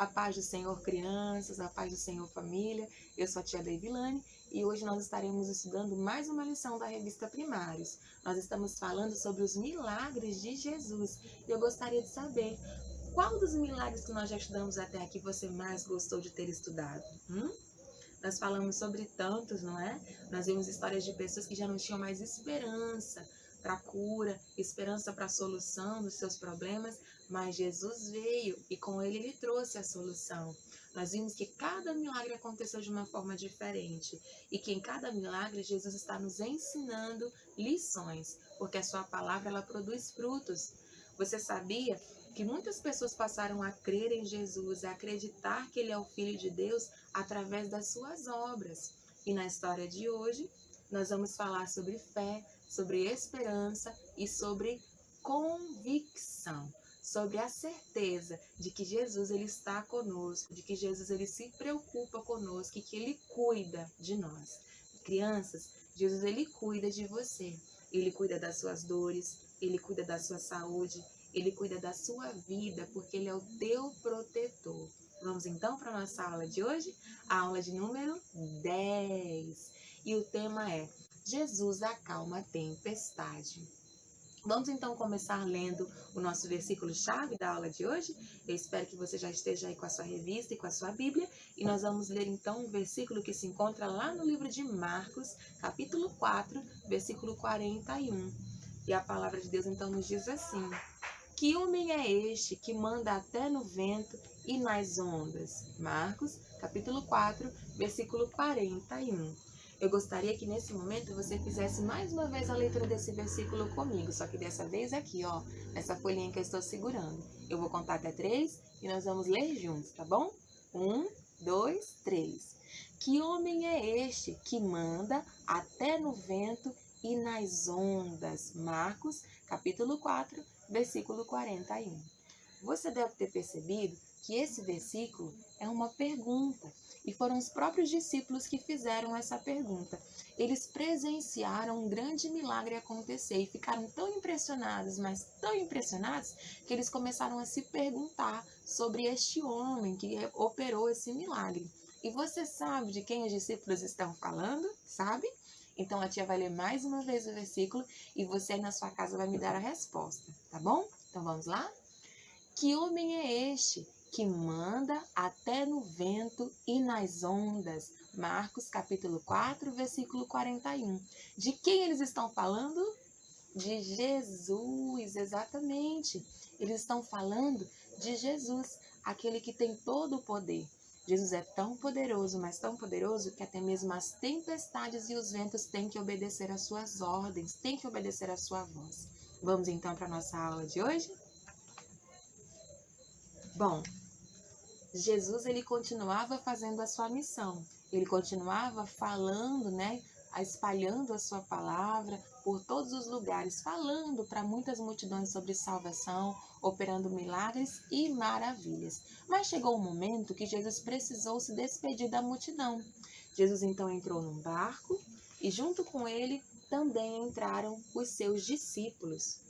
A paz do Senhor, crianças, a paz do Senhor, família. Eu sou a tia Devilane e hoje nós estaremos estudando mais uma lição da revista Primários. Nós estamos falando sobre os milagres de Jesus e eu gostaria de saber qual dos milagres que nós já estudamos até aqui você mais gostou de ter estudado? Nós falamos sobre tantos, não é? Nós vimos histórias de pessoas que já não tinham mais esperança para a cura, esperança para a solução dos seus problemas, mas Jesus veio e com ele trouxe a solução. Nós vimos que cada milagre aconteceu de uma forma diferente e que em cada milagre Jesus está nos ensinando lições, porque a sua palavra ela produz frutos. Você sabia que muitas pessoas passaram a crer em Jesus, a acreditar que ele é o Filho de Deus através das suas obras? E na história de hoje, nós vamos falar sobre fé, sobre esperança e sobre convicção, sobre a certeza de que Jesus ele está conosco, de que Jesus ele se preocupa conosco e que ele cuida de nós. Crianças, Jesus ele cuida de você, ele cuida das suas dores, ele cuida da sua saúde, ele cuida da sua vida, porque ele é o teu protetor. Vamos então para a nossa aula de hoje, a aula de número 10. E o tema é Jesus acalma a tempestade. Vamos então começar lendo o nosso versículo-chave da aula de hoje. Eu espero que você já esteja aí com a sua revista e com a sua Bíblia. E nós vamos ler então um versículo que se encontra lá no livro de Marcos, capítulo 4, versículo 41. E a palavra de Deus então nos diz assim: que homem é este que manda até no vento e nas ondas? Marcos, capítulo 4, versículo 41. Eu gostaria que nesse momento você fizesse mais uma vez a leitura desse versículo comigo, só que dessa vez aqui, ó, nessa folhinha que eu estou segurando. Eu vou contar até 3 e nós vamos ler juntos, tá bom? 1, 2, 3. Que homem é este que manda até no vento e nas ondas? Marcos, capítulo 4, versículo 41. Você deve ter percebido que esse versículo é uma pergunta e foram os próprios discípulos que fizeram essa pergunta. Eles presenciaram um grande milagre acontecer e ficaram tão impressionados, mas tão impressionados, que eles começaram a se perguntar sobre este homem que operou esse milagre. E você sabe de quem os discípulos estão falando? Sabe? Então a tia vai ler mais uma vez o versículo e você aí na sua casa vai me dar a resposta, tá bom? Então vamos lá? Que homem é este que manda até no vento e nas ondas? Marcos capítulo 4, versículo 41. De quem eles estão falando? De Jesus, exatamente. Eles estão falando de Jesus, aquele que tem todo o poder. Jesus é tão poderoso, mas tão poderoso, que até mesmo as tempestades e os ventos têm que obedecer às suas ordens, têm que obedecer à sua voz. Vamos então para a nossa aula de hoje? Bom, Jesus ele continuava fazendo a sua missão, ele continuava falando, espalhando a sua palavra por todos os lugares, falando para muitas multidões sobre salvação, operando milagres e maravilhas. Mas chegou um momento que Jesus precisou se despedir da multidão. Jesus então entrou num barco e junto com ele também entraram os seus discípulos.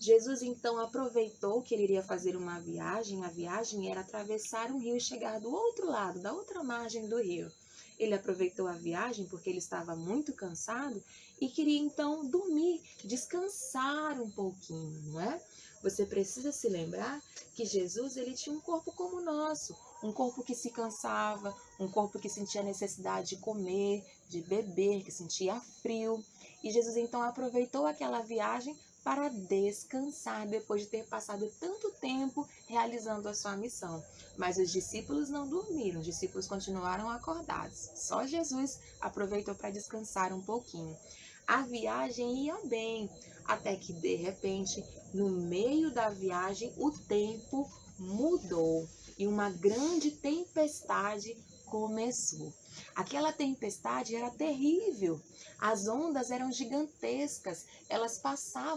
Jesus então aproveitou que ele iria fazer uma viagem. A viagem era atravessar um rio e chegar do outro lado, da outra margem do rio. Ele aproveitou a viagem porque ele estava muito cansado e queria então dormir, descansar um pouquinho, não é? Você precisa se lembrar que Jesus ele tinha um corpo como o nosso, um corpo que se cansava, um corpo que sentia necessidade de comer, de beber, que sentia frio. E Jesus então aproveitou aquela viagem para descansar depois de ter passado tanto tempo realizando a sua missão. Mas os discípulos não dormiram, os discípulos continuaram acordados. Só Jesus aproveitou para descansar um pouquinho. A viagem ia bem, até que de repente, no meio da viagem, o tempo mudou e uma grande tempestade começou. Aquela tempestade era terrível. As ondas eram gigantescas, elas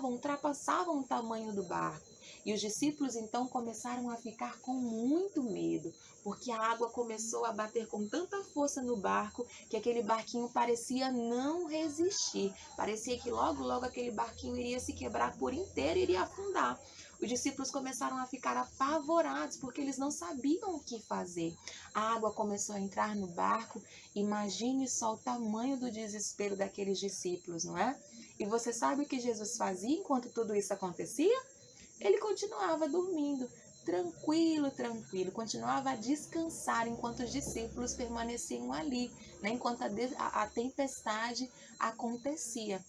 ultrapassavam o tamanho do barco. E os discípulos então começaram a ficar com muito medo, porque a água começou a bater com tanta força no barco que aquele barquinho parecia não resistir. Parecia que logo aquele barquinho iria se quebrar por inteiro e iria afundar. Os discípulos começaram a ficar apavorados porque eles não sabiam o que fazer. A água começou a entrar no barco. Imagine só o tamanho do desespero daqueles discípulos, não é? E você sabe o que Jesus fazia enquanto tudo isso acontecia? Ele continuava dormindo, tranquilo, tranquilo, continuava a descansar enquanto os discípulos permaneciam ali, né? Enquanto a tempestade acontecia.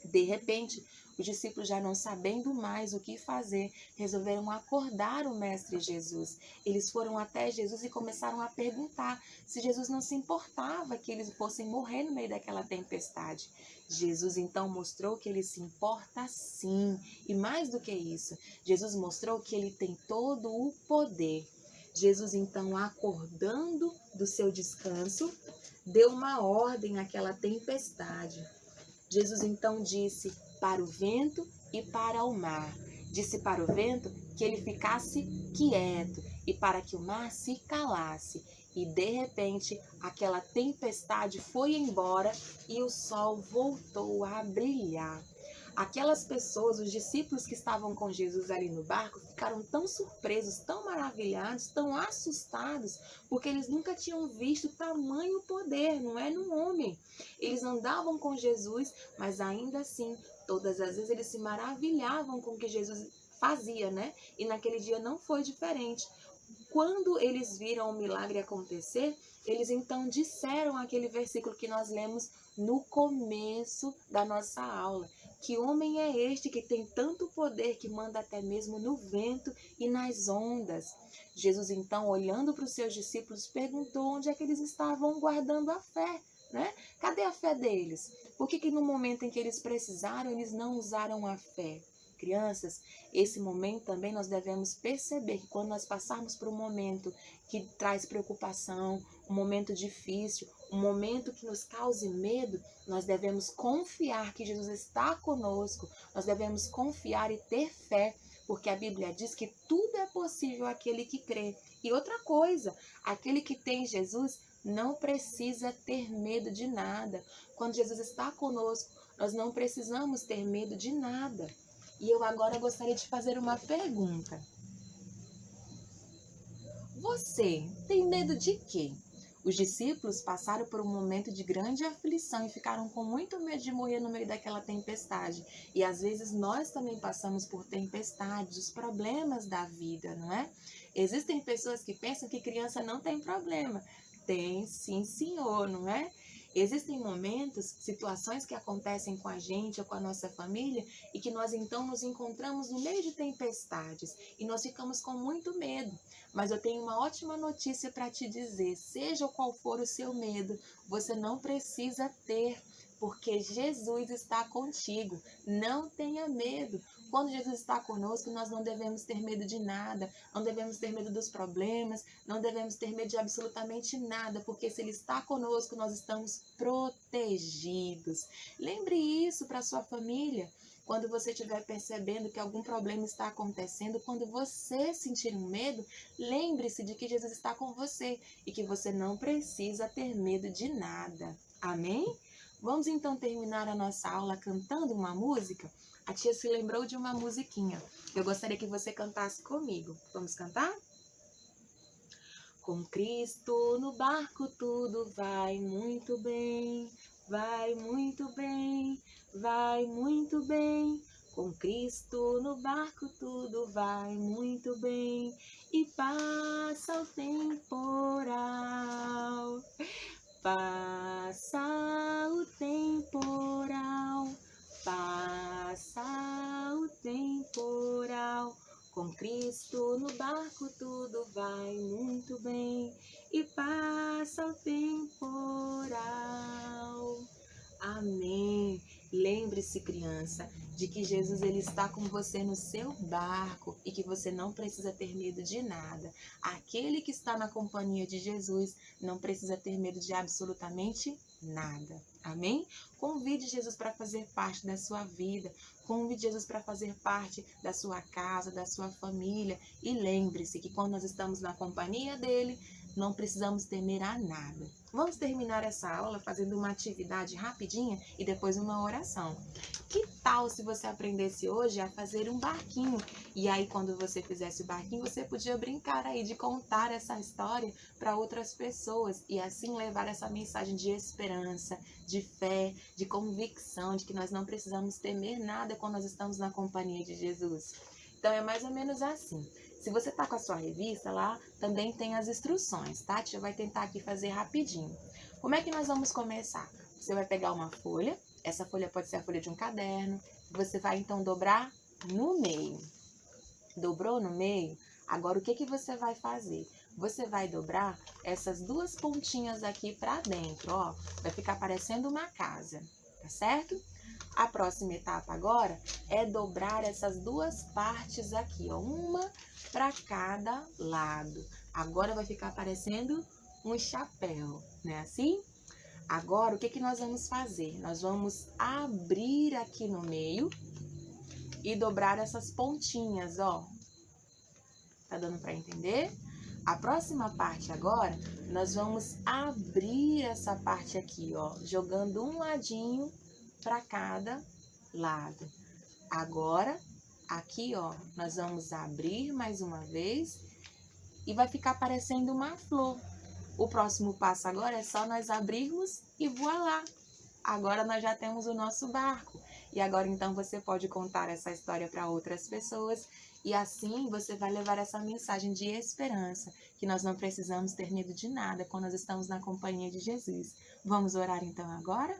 De repente, os discípulos, já não sabendo mais o que fazer, resolveram acordar o Mestre Jesus. Eles foram até Jesus e começaram a perguntar se Jesus não se importava que eles fossem morrer no meio daquela tempestade. Jesus então mostrou que ele se importa sim. E mais do que isso, Jesus mostrou que ele tem todo o poder. Jesus então, acordando do seu descanso, deu uma ordem àquela tempestade. Jesus então disse para o vento e para o mar. Disse para o vento que ele ficasse quieto e para que o mar se calasse. E de repente aquela tempestade foi embora e o sol voltou a brilhar. Aquelas pessoas, os discípulos que estavam com Jesus ali no barco, ficaram tão surpresos, tão maravilhados, tão assustados, porque eles nunca tinham visto tamanho poder, não é, no homem. Eles andavam com Jesus, mas ainda assim, todas as vezes eles se maravilhavam com o que Jesus fazia, né? E naquele dia não foi diferente. Quando eles viram o milagre acontecer, eles então disseram aquele versículo que nós lemos no começo da nossa aula. Que homem é este que tem tanto poder que manda até mesmo no vento e nas ondas? Jesus então, olhando para os seus discípulos, perguntou onde é que eles estavam guardando a fé, né? Cadê a fé deles? Por que no momento em que eles precisaram, eles não usaram a fé? Crianças, esse momento também nós devemos perceber que quando nós passarmos por um momento que traz preocupação, um momento difícil, um momento que nos cause medo, nós devemos confiar que Jesus está conosco, nós devemos confiar e ter fé, porque a Bíblia diz que tudo é possível àquele que crê. E outra coisa, aquele que tem Jesus não precisa ter medo de nada. Quando Jesus está conosco, nós não precisamos ter medo de nada. E eu agora gostaria de fazer uma pergunta. Você tem medo de quê? Os discípulos passaram por um momento de grande aflição e ficaram com muito medo de morrer no meio daquela tempestade. E às vezes nós também passamos por tempestades, os problemas da vida, não é? Existem pessoas que pensam que criança não tem problema. Tem, sim, senhor, não é? Existem momentos, situações que acontecem com a gente ou com a nossa família e que nós então nos encontramos no meio de tempestades e nós ficamos com muito medo. Mas eu tenho uma ótima notícia para te dizer, seja qual for o seu medo, você não precisa ter, porque Jesus está contigo. Não tenha medo. Quando Jesus está conosco, nós não devemos ter medo de nada, não devemos ter medo dos problemas, não devemos ter medo de absolutamente nada, porque se Ele está conosco, nós estamos protegidos. Lembre isso para sua família. Quando você estiver percebendo que algum problema está acontecendo, quando você sentir um medo, lembre-se de que Jesus está com você e que você não precisa ter medo de nada. Amém? Vamos então terminar a nossa aula cantando uma música? A tia se lembrou de uma musiquinha. Eu gostaria que você cantasse comigo. Vamos cantar? Com Cristo no barco tudo vai muito bem, vai muito bem, vai muito bem. Com Cristo no barco tudo vai muito bem e passa o temporal. Passa o temporal, passa o temporal. Com Cristo no barco tudo vai muito bem e passa o temporal. Amém. Lembre-se, criança, de que Jesus ele está com você no seu barco e que você não precisa ter medo de nada. Aquele que está na companhia de Jesus não precisa ter medo de absolutamente nada. Amém? Convide Jesus para fazer parte da sua vida. Convide Jesus para fazer parte da sua casa, da sua família. E lembre-se que quando nós estamos na companhia dele, não precisamos temer a nada. Vamos terminar essa aula fazendo uma atividade rapidinha e depois uma oração. Que tal se você aprendesse hoje a fazer um barquinho? E aí, quando você fizesse o barquinho, você podia brincar aí de contar essa história para outras pessoas e assim levar essa mensagem de esperança, de fé, de convicção, de que nós não precisamos temer nada quando nós estamos na companhia de Jesus. Então, é mais ou menos assim. Se você está com a sua revista lá, também tem as instruções, tá? A tia vai tentar aqui fazer rapidinho. Como é que nós vamos começar? Você vai pegar uma folha, essa folha pode ser a folha de um caderno, você vai então dobrar no meio. Dobrou no meio? Agora o que você vai fazer? Você vai dobrar essas duas pontinhas aqui para dentro, ó. Vai ficar parecendo uma casa, tá certo? A próxima etapa agora é dobrar essas duas partes aqui, ó, uma para cada lado. Agora vai ficar parecendo um chapéu, né assim? Agora, o que nós vamos fazer? Nós vamos abrir aqui no meio e dobrar essas pontinhas, ó. Tá dando para entender? A próxima parte agora, nós vamos abrir essa parte aqui, ó, jogando um ladinho para cada lado. Agora, aqui, ó, nós vamos abrir mais uma vez e vai ficar parecendo uma flor. O próximo passo agora é só nós abrirmos e voilá! Agora nós já temos o nosso barco. E agora então você pode contar essa história para outras pessoas e assim você vai levar essa mensagem de esperança, que nós não precisamos ter medo de nada quando nós estamos na companhia de Jesus. Vamos orar então agora?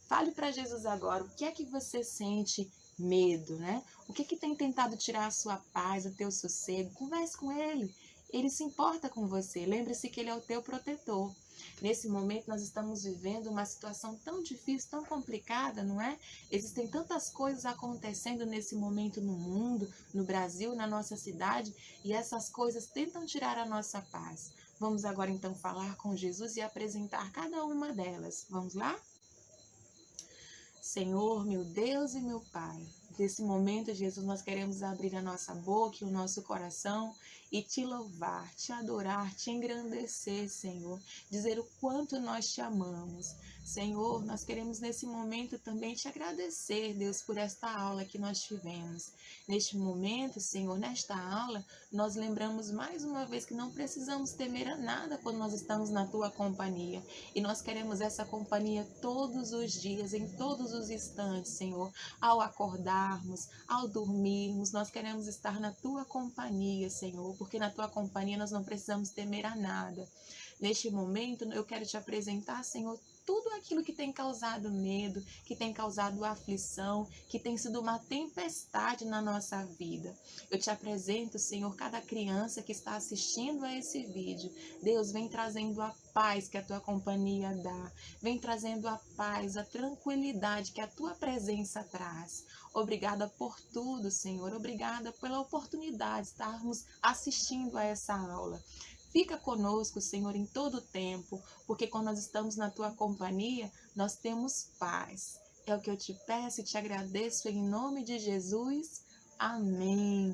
Fale para Jesus agora o que é que você sente medo, né? O que tem tentado tirar a sua paz, o teu sossego? Converse com Ele. Ele se importa com você. Lembre-se que Ele é o teu protetor. Nesse momento nós estamos vivendo uma situação tão difícil, tão complicada, não é? Existem tantas coisas acontecendo nesse momento no mundo, no Brasil, na nossa cidade, e essas coisas tentam tirar a nossa paz. Vamos agora então falar com Jesus e apresentar cada uma delas. Vamos lá? Senhor, meu Deus e meu Pai, nesse momento, Jesus, nós queremos abrir a nossa boca e o nosso coração e te louvar, te adorar, te engrandecer, Senhor, dizer o quanto nós te amamos. Senhor, nós queremos nesse momento também te agradecer, Deus, por esta aula que nós tivemos. Neste momento, Senhor, nesta aula, nós lembramos mais uma vez que não precisamos temer a nada quando nós estamos na tua companhia. E nós queremos essa companhia todos os dias, em todos os instantes, Senhor. Ao acordarmos, ao dormirmos, nós queremos estar na tua companhia, Senhor, porque na tua companhia nós não precisamos temer a nada. Neste momento, eu quero te apresentar, Senhor, tudo aquilo que tem causado medo, que tem causado aflição, que tem sido uma tempestade na nossa vida. Eu te apresento, Senhor, cada criança que está assistindo a esse vídeo. Deus, vem trazendo a paz que a tua companhia dá. Vem trazendo a paz, a tranquilidade que a tua presença traz. Obrigada por tudo, Senhor. Obrigada pela oportunidade de estarmos assistindo a essa aula. Fica conosco, Senhor, em todo o tempo, porque quando nós estamos na tua companhia, nós temos paz. É o que eu te peço e te agradeço em nome de Jesus. Amém.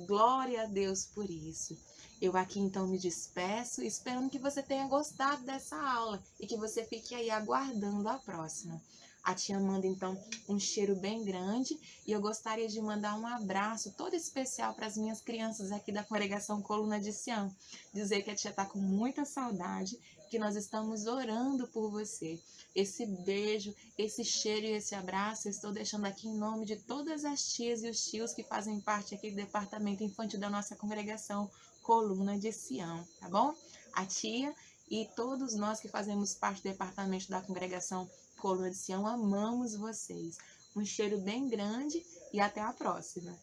Glória a Deus por isso. Eu aqui então me despeço, esperando que você tenha gostado dessa aula e que você fique aí aguardando a próxima. A tia manda então um cheiro bem grande e eu gostaria de mandar um abraço todo especial para as minhas crianças aqui da congregação Coluna de Sião. Dizer que a tia está com muita saudade, que nós estamos orando por você. Esse beijo, esse cheiro e esse abraço eu estou deixando aqui em nome de todas as tias e os tios que fazem parte aqui do departamento infantil da nossa congregação Coluna de Sião, tá bom? A tia e todos nós que fazemos parte do departamento da congregação Coluna de Sião, amamos vocês. Um cheiro bem grande e até a próxima.